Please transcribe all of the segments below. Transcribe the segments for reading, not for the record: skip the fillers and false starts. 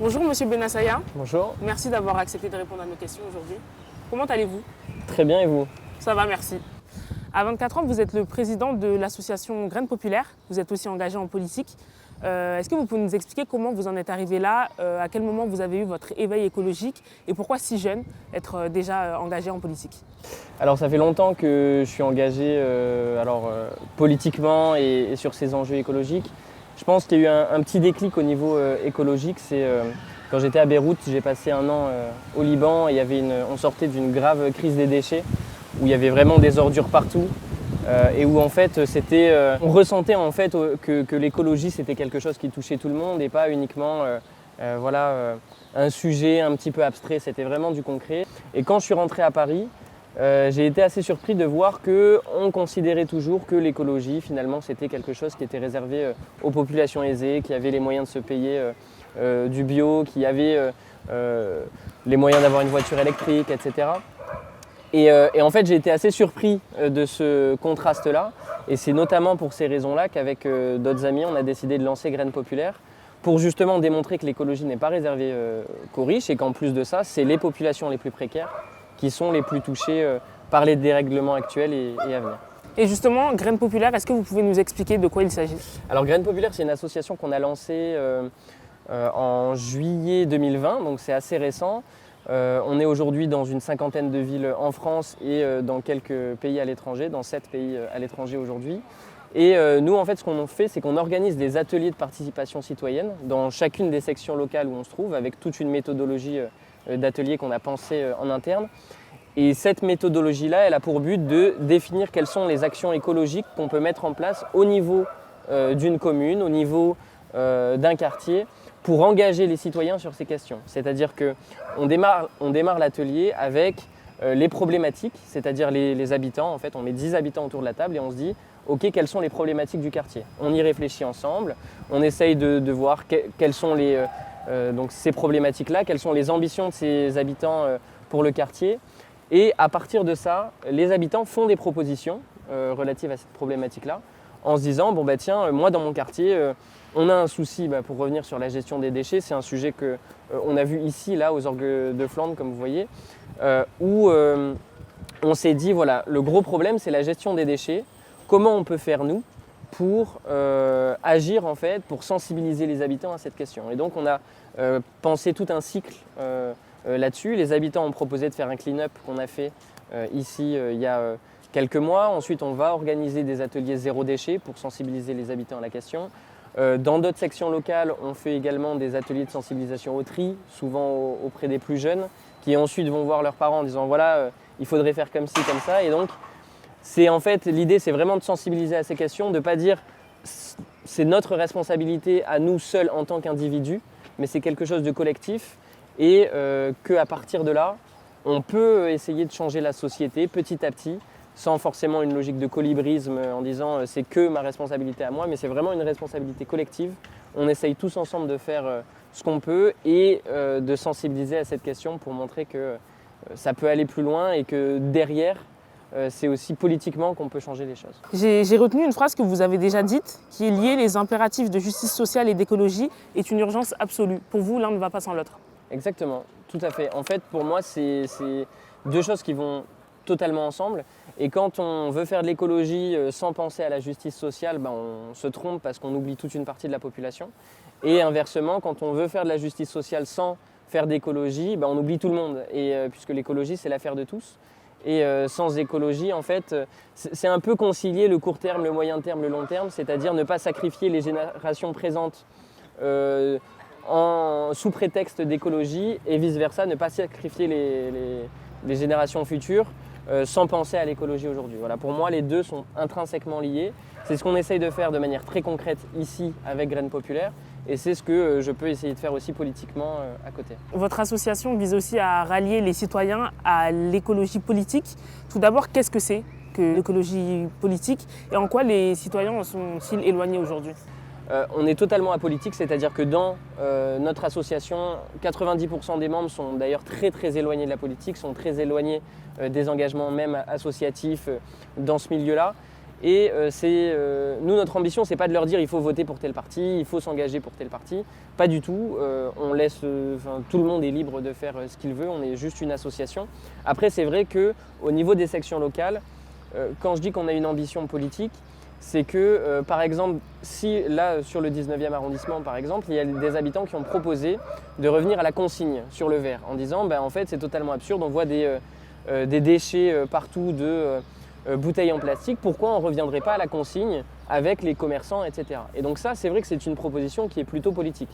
Bonjour Monsieur Benassaya, Bonjour. merci d'avoir accepté de répondre à nos questions aujourd'hui. Comment allez-vous? Très bien, et vous? Ça va, merci. À 24 ans, vous êtes le président de l'association Graines Populaires, vous êtes aussi engagé en politique. Est-ce que vous pouvez nous expliquer comment vous en êtes arrivé là, à quel moment vous avez eu votre éveil écologique et pourquoi si jeune être déjà engagé en politique? Alors ça fait longtemps que je suis engagé politiquement et sur ces enjeux écologiques. Je pense qu'il y a eu un petit déclic au niveau écologique. C'est quand j'étais à Beyrouth, j'ai passé un an au Liban et on sortait d'une grave crise des déchets où il y avait vraiment des ordures partout et où en fait on ressentait en fait que l'écologie c'était quelque chose qui touchait tout le monde et pas uniquement un sujet un petit peu abstrait, c'était vraiment du concret. Et quand je suis rentré à Paris, j'ai été assez surpris de voir qu'on considérait toujours que l'écologie, finalement, c'était quelque chose qui était réservé aux populations aisées, qui avaient les moyens de se payer du bio, qui avaient les moyens d'avoir une voiture électrique, etc. Et en fait, j'ai été assez surpris de ce contraste-là. Et c'est notamment pour ces raisons-là qu'avec d'autres amis, on a décidé de lancer Graines Populaires pour justement démontrer que l'écologie n'est pas réservée qu'aux riches et qu'en plus de ça, c'est les populations les plus précaires qui sont les plus touchés par les dérèglements actuels et à venir. Et justement, Graines Populaires, est-ce que vous pouvez nous expliquer de quoi il s'agit? Alors Graines Populaires, c'est une association qu'on a lancée en juillet 2020, donc c'est assez récent. On est aujourd'hui dans une cinquantaine de villes en France et dans quelques pays à l'étranger, dans 7 pays à l'étranger aujourd'hui. Et nous, en fait, ce qu'on fait, c'est qu'on organise des ateliers de participation citoyenne dans chacune des sections locales où on se trouve, avec toute une méthodologie d'ateliers qu'on a pensé en interne. Et cette méthodologie-là, elle a pour but de définir quelles sont les actions écologiques qu'on peut mettre en place au niveau d'une commune, au niveau d'un quartier, pour engager les citoyens sur ces questions. C'est-à-dire qu'on démarre l'atelier avec les problématiques, c'est-à-dire les habitants. En fait, on met 10 habitants autour de la table et on se dit ok, quelles sont les problématiques du quartier? On y réfléchit ensemble, on essaye de voir quelles sont donc ces problématiques-là, quelles sont les ambitions de ces habitants pour le quartier. Et à partir de ça, les habitants font des propositions relatives à cette problématique-là, en se disant, bon bah tiens, moi dans mon quartier, on a un souci, pour revenir sur la gestion des déchets, c'est un sujet qu'on a vu ici, là, aux Orgues de Flandre, comme vous voyez, où on s'est dit, voilà, le gros problème, c'est la gestion des déchets. Comment on peut faire, nous, pour agir, en fait, pour sensibiliser les habitants à cette question. Et donc, on a pensé tout un cycle là-dessus. Les habitants ont proposé de faire un clean-up qu'on a fait ici il y a quelques mois. Ensuite, on va organiser des ateliers zéro déchet pour sensibiliser les habitants à la question. Dans d'autres sections locales, on fait également des ateliers de sensibilisation au tri, souvent auprès des plus jeunes, qui ensuite vont voir leurs parents en disant voilà, il faudrait faire comme ci, comme ça. Et donc, l'idée, c'est vraiment de sensibiliser à ces questions, de ne pas dire c'est notre responsabilité à nous seuls en tant qu'individus, mais c'est quelque chose de collectif et qu'à partir de là, on peut essayer de changer la société petit à petit, sans forcément une logique de colibrisme en disant c'est que ma responsabilité à moi, mais c'est vraiment une responsabilité collective. On essaye tous ensemble de faire ce qu'on peut et de sensibiliser à cette question pour montrer que ça peut aller plus loin et que derrière, c'est aussi politiquement qu'on peut changer les choses. J'ai retenu une phrase que vous avez déjà dite, qui est liée: les impératifs de justice sociale et d'écologie est une urgence absolue. Pour vous, l'un ne va pas sans l'autre. Exactement, tout à fait. En fait, pour moi, c'est deux choses qui vont totalement ensemble. Et quand on veut faire de l'écologie sans penser à la justice sociale, on se trompe parce qu'on oublie toute une partie de la population. Et inversement, quand on veut faire de la justice sociale sans faire d'écologie, on oublie tout le monde. Et puisque l'écologie, c'est l'affaire de tous. Et sans écologie, en fait, c'est un peu concilier le court terme, le moyen terme, le long terme, c'est-à-dire ne pas sacrifier les générations présentes sous prétexte d'écologie et vice-versa, ne pas sacrifier les générations futures sans penser à l'écologie aujourd'hui. Voilà, pour moi, les deux sont intrinsèquement liés. C'est ce qu'on essaye de faire de manière très concrète ici avec Graines Populaires et c'est ce que je peux essayer de faire aussi politiquement à côté. Votre association vise aussi à rallier les citoyens à l'écologie politique. Tout d'abord, qu'est-ce que c'est que l'écologie politique et en quoi les citoyens en sont-ils éloignés aujourd'hui? On est totalement apolitique, c'est-à-dire que dans notre association, 90% des membres sont d'ailleurs très très éloignés de la politique, sont très éloignés des engagements même associatifs dans ce milieu-là. Et nous, notre ambition, c'est pas de leur dire il faut voter pour tel parti, il faut s'engager pour tel parti. Pas du tout. On laisse, tout le monde est libre de faire ce qu'il veut. On est juste une association. Après, c'est vrai qu'au niveau des sections locales, quand je dis qu'on a une ambition politique, c'est que, par exemple, si là, sur le 19e arrondissement, par exemple, il y a des habitants qui ont proposé de revenir à la consigne sur le verre, en disant, en fait, c'est totalement absurde, on voit des déchets partout de bouteilles en plastique, pourquoi on ne reviendrait pas à la consigne avec les commerçants, etc. Et donc ça, c'est vrai que c'est une proposition qui est plutôt politique.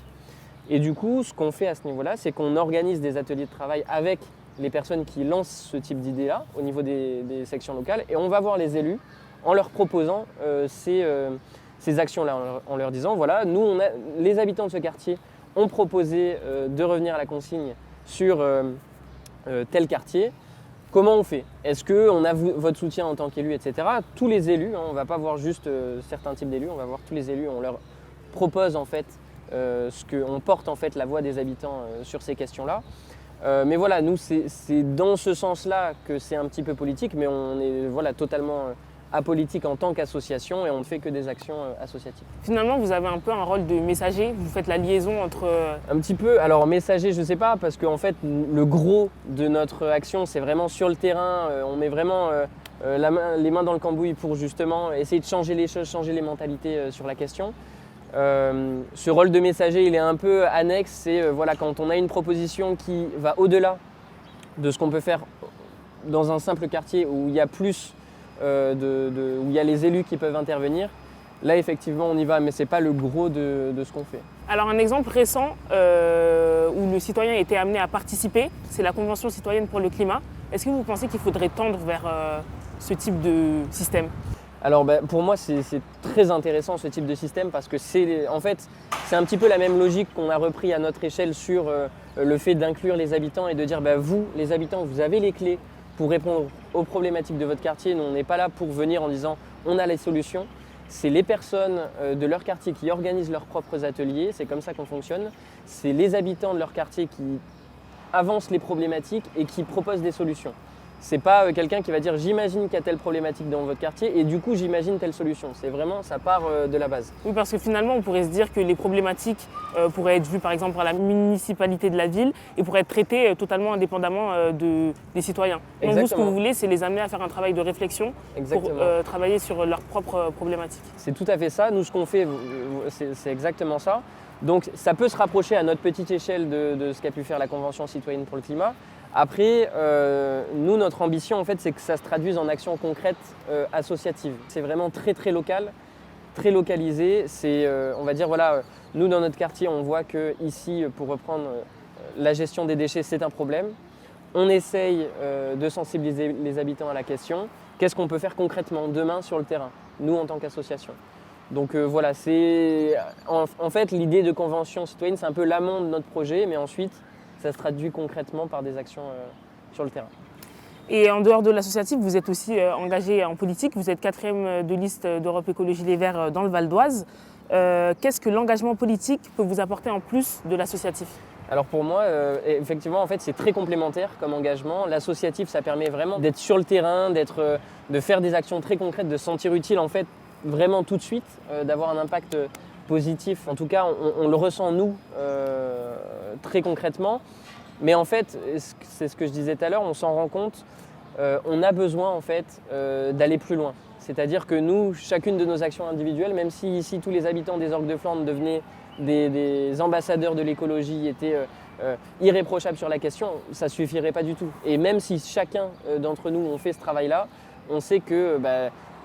Et du coup, ce qu'on fait à ce niveau-là, c'est qu'on organise des ateliers de travail avec les personnes qui lancent ce type d'idées-là au niveau des sections locales, et on va voir les élus en leur proposant ces actions-là, en leur disant, voilà, nous, les habitants de ce quartier ont proposé de revenir à la consigne sur tel quartier. Comment on fait? Est-ce qu'on a votre soutien en tant qu'élu, etc. Tous les élus, on ne va pas voir juste certains types d'élus, on va voir tous les élus, on leur propose en fait on porte en fait la voix des habitants sur ces questions-là. Mais voilà, nous c'est dans ce sens-là que c'est un petit peu politique, mais on est totalement apolitique en tant qu'association et on ne fait que des actions associatives. Finalement, vous avez un peu un rôle de messager, vous faites la liaison entre... Un petit peu, alors messager je ne sais pas, parce qu'en fait le gros de notre action c'est vraiment sur le terrain, on met vraiment les mains dans le cambouis pour justement essayer de changer les choses, changer les mentalités sur la question. Ce rôle de messager il est un peu annexe, c'est quand on a une proposition qui va au-delà de ce qu'on peut faire dans un simple quartier où il y a plus où il y a les élus qui peuvent intervenir, là effectivement on y va, mais ce n'est pas le gros de ce qu'on fait. Alors un exemple récent où le citoyen a été amené à participer, c'est la Convention citoyenne pour le climat. Est-ce que vous pensez qu'il faudrait tendre vers ce type de système? Alors pour moi c'est très intéressant ce type de système parce que c'est un petit peu la même logique qu'on a repris à notre échelle sur le fait d'inclure les habitants et de dire vous les habitants vous avez les clés pour répondre aux problématiques de votre quartier. Nous on n'est pas là pour venir en disant on a les solutions. C'est les personnes de leur quartier qui organisent leurs propres ateliers, c'est comme ça qu'on fonctionne. C'est les habitants de leur quartier qui avancent les problématiques et qui proposent des solutions. C'est pas quelqu'un qui va dire j'imagine qu'il y a telle problématique dans votre quartier et du coup j'imagine telle solution. C'est vraiment, ça part de la base. Oui, parce que finalement on pourrait se dire que les problématiques pourraient être vues par exemple par la municipalité de la ville et pourraient être traitées totalement indépendamment des citoyens. Donc vous, ce que vous voulez, c'est les amener à faire un travail de réflexion pour travailler sur leurs propres problématiques. C'est tout à fait ça. Nous, ce qu'on fait, c'est exactement ça. Donc ça peut se rapprocher à notre petite échelle de ce qu'a pu faire la Convention citoyenne pour le climat. Après, nous, notre ambition, en fait, c'est que ça se traduise en actions concrètes associatives. C'est vraiment très, très local, très localisé. C'est, on va dire, nous, dans notre quartier, on voit que ici, pour reprendre la gestion des déchets, c'est un problème. On essaye de sensibiliser les habitants à la question. Qu'est-ce qu'on peut faire concrètement demain sur le terrain, nous, en tant qu'association? Donc c'est en fait l'idée de convention citoyenne, c'est un peu l'amont de notre projet, mais ensuite ça se traduit concrètement par des actions sur le terrain. Et en dehors de l'associatif, vous êtes aussi engagé en politique, vous êtes 4e de liste d'Europe Écologie Les Verts dans le Val d'Oise. Qu'est-ce que l'engagement politique peut vous apporter en plus de l'associatif? Alors pour moi, effectivement, en fait, c'est très complémentaire comme engagement. L'associatif, ça permet vraiment d'être sur le terrain, de faire des actions très concrètes, de se sentir utile en fait vraiment tout de suite, d'avoir un impact positif. En tout cas, on le ressent nous très concrètement. Mais en fait, c'est ce que je disais tout à l'heure, on s'en rend compte, on a besoin en fait d'aller plus loin. C'est-à-dire que nous, chacune de nos actions individuelles, même si ici tous les habitants des Orgues de Flandre devenaient des ambassadeurs de l'écologie, étaient irréprochables sur la question, ça ne suffirait pas du tout. Et même si chacun d'entre nous on fait ce travail-là, on sait que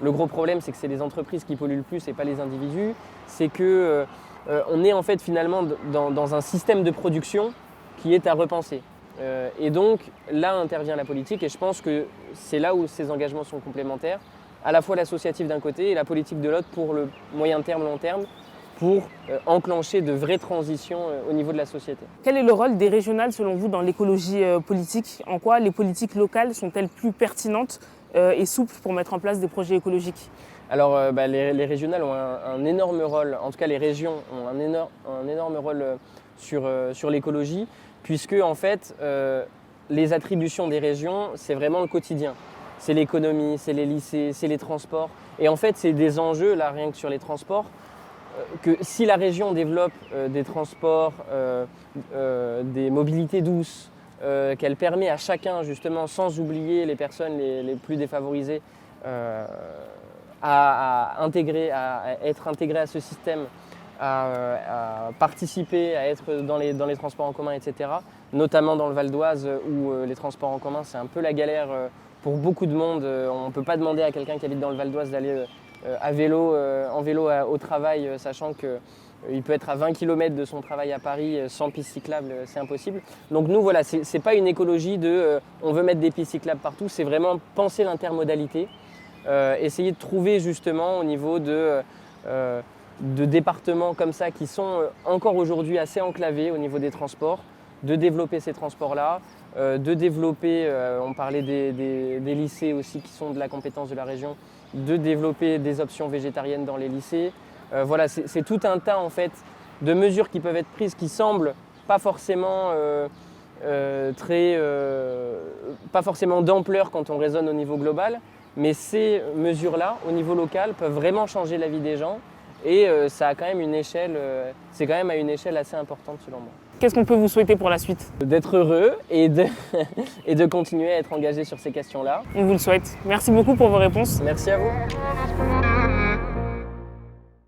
le gros problème, c'est que c'est les entreprises qui polluent le plus et pas les individus. C'est qu'on est en fait finalement dans un système de production qui est à repenser. Et donc là intervient la politique et je pense que c'est là où ces engagements sont complémentaires. À la fois l'associatif d'un côté et la politique de l'autre pour le moyen terme, long terme, pour enclencher de vraies transitions au niveau de la société. Quel est le rôle des régionales selon vous dans l'écologie politique? En quoi les politiques locales sont-elles plus pertinentes et souples pour mettre en place des projets écologiques? Alors les régionales ont un énorme rôle, en tout cas les régions ont un énorme rôle sur l'écologie, puisque en fait les attributions des régions, c'est vraiment le quotidien. c'est l'économie, c'est les lycées, c'est les transports. Et en fait, c'est des enjeux, là, rien que sur les transports, que si la région développe des transports, des mobilités douces, qu'elle permet à chacun, justement, sans oublier les personnes les plus défavorisées, à être intégrées à ce système, à participer, à être dans les transports en commun, etc. Notamment dans le Val d'Oise où les transports en commun, c'est un peu la galère pour beaucoup de monde. On ne peut pas demander à quelqu'un qui habite dans le Val d'Oise d'aller en vélo au travail, sachant qu'il peut être à 20 km de son travail à Paris sans piste cyclable, c'est impossible. Donc nous, voilà, c'est pas une écologie de on veut mettre des pistes cyclables partout, c'est vraiment penser l'intermodalité, essayer de trouver justement au niveau de départements comme ça qui sont encore aujourd'hui assez enclavés au niveau des transports, de développer ces transports-là, de développer, on parlait des lycées aussi qui sont de la compétence de la région, de développer des options végétariennes dans les lycées. Voilà, c'est tout un tas en fait de mesures qui peuvent être prises qui semblent pas forcément pas forcément d'ampleur quand on raisonne au niveau global, mais ces mesures-là, au niveau local, peuvent vraiment changer la vie des gens et ça a quand même une échelle, c'est quand même à une échelle assez importante selon moi. Qu'est-ce qu'on peut vous souhaiter pour la suite? D'être heureux et de continuer à être engagé sur ces questions-là. On vous le souhaite. Merci beaucoup pour vos réponses. Merci à vous.